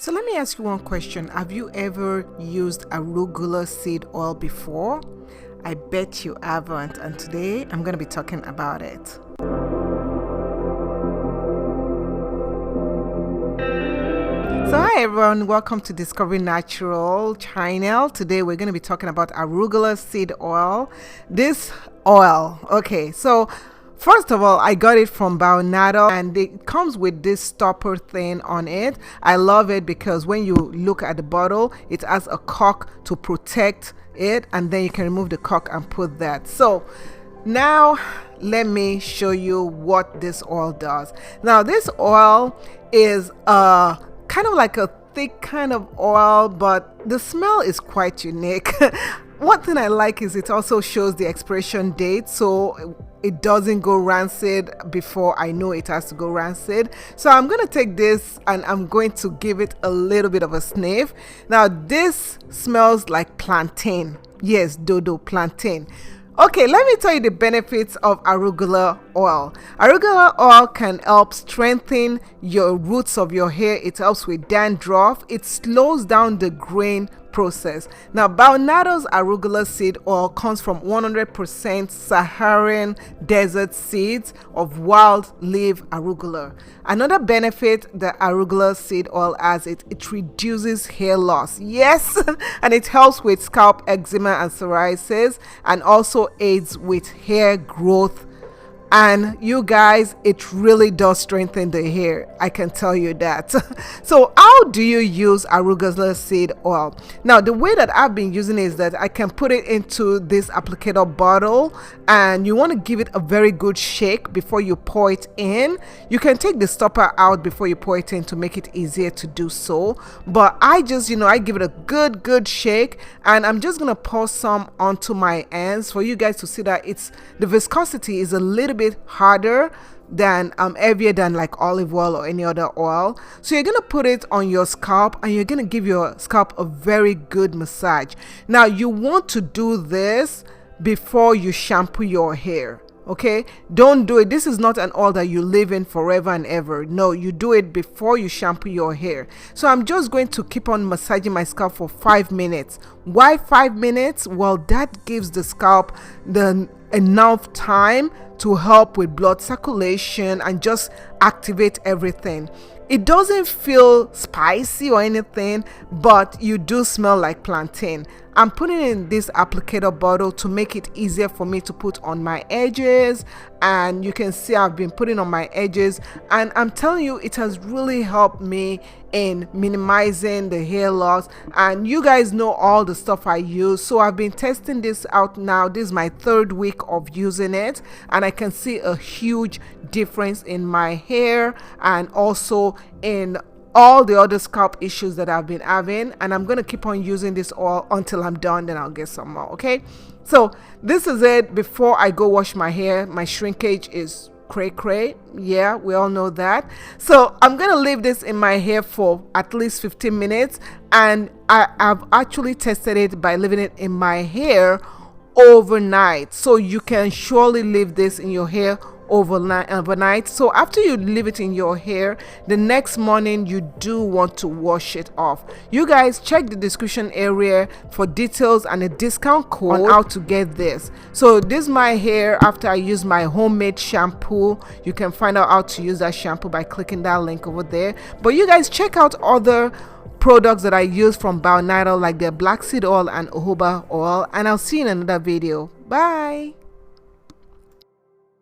So let me ask you one question. Have you ever used arugula seed oil before? I bet you haven't, and today I'm going to be talking about it. So hi everyone, welcome to Discovering Natural channel. Today we're going to be talking about arugula seed oil. This oil, okay, so first of all, I got it from Bionatal and it comes with this stopper thing on it. I love it because when you look at the bottle, it has a cork to protect it, and then you can remove the cork and put that. So now let me show you what this oil does. Now this oil is kind of like a thick kind of oil, but the smell is quite unique. One thing I like is it also shows the expiration date, so it doesn't go rancid before I know it has to go rancid. So I'm going to take this and I'm going to give it a little bit of a sniff. Now this smells like plantain. Yes, dodo, plantain. Okay, let me tell you the benefits of arugula oil. Arugula oil can help strengthen your roots of your hair. It helps with dandruff. It slows down the graying process. Now, Bionatal's arugula seed oil comes from 100% Saharan desert seeds of wild leaf arugula. Another benefit the arugula seed oil has, it reduces hair loss. Yes, and it helps with scalp eczema and psoriasis, and also aids with hair growth. And you guys, it really does strengthen the hair, I can tell you that. So how do you use arugula seed oil? Now the way that I've been using it is that I can put it into this applicator bottle, and you want to give it a very good shake before you pour it in. You can take the stopper out before you pour it in to make it easier to do so, but I just I give it a good shake, and I'm just gonna pour some onto my hands for you guys to see that the viscosity is a little bit harder than heavier than like olive oil or any other oil. So you're gonna put it on your scalp and you're gonna give your scalp a very good massage. Now you want to do this before you shampoo your hair. Okay, don't do it. This is not an oil that you live in forever and ever. No, you do it before you shampoo your hair. So I'm just going to keep on massaging my scalp for 5 minutes. Why 5 minutes? Well, that gives the scalp enough time to help with blood circulation and just activate everything. It doesn't feel spicy or anything, but you do smell like plantain. I'm putting it in this applicator bottle to make it easier for me to put on my edges, and you can see I've been putting on my edges, and I'm telling you, it has really helped me in minimizing the hair loss. And you guys know all the stuff I use, so I've been testing this out now. This is my 3rd week of using it, and I can see a huge difference in my hair and also in all the other scalp issues that I've been having. And I'm going to keep on using this oil until I'm done, then I'll get some more. Okay, so this is it before I go wash my hair. My shrinkage is cray. Yeah, we all know that. So I'm gonna leave this in my hair for at least 15 minutes, and I've actually tested it by leaving it in my hair overnight. So you can surely leave this in your hair overnight. So after you leave it in your hair, the next morning you do want to wash it off. You guys check the description area for details and a discount code on how to get this. So this is my hair after I use my homemade shampoo. You can find out how to use that shampoo by clicking that link over there. But you guys check out other products that I use from Bionatal, like their black seed oil and jojoba oil, and I'll see you in another video. Bye.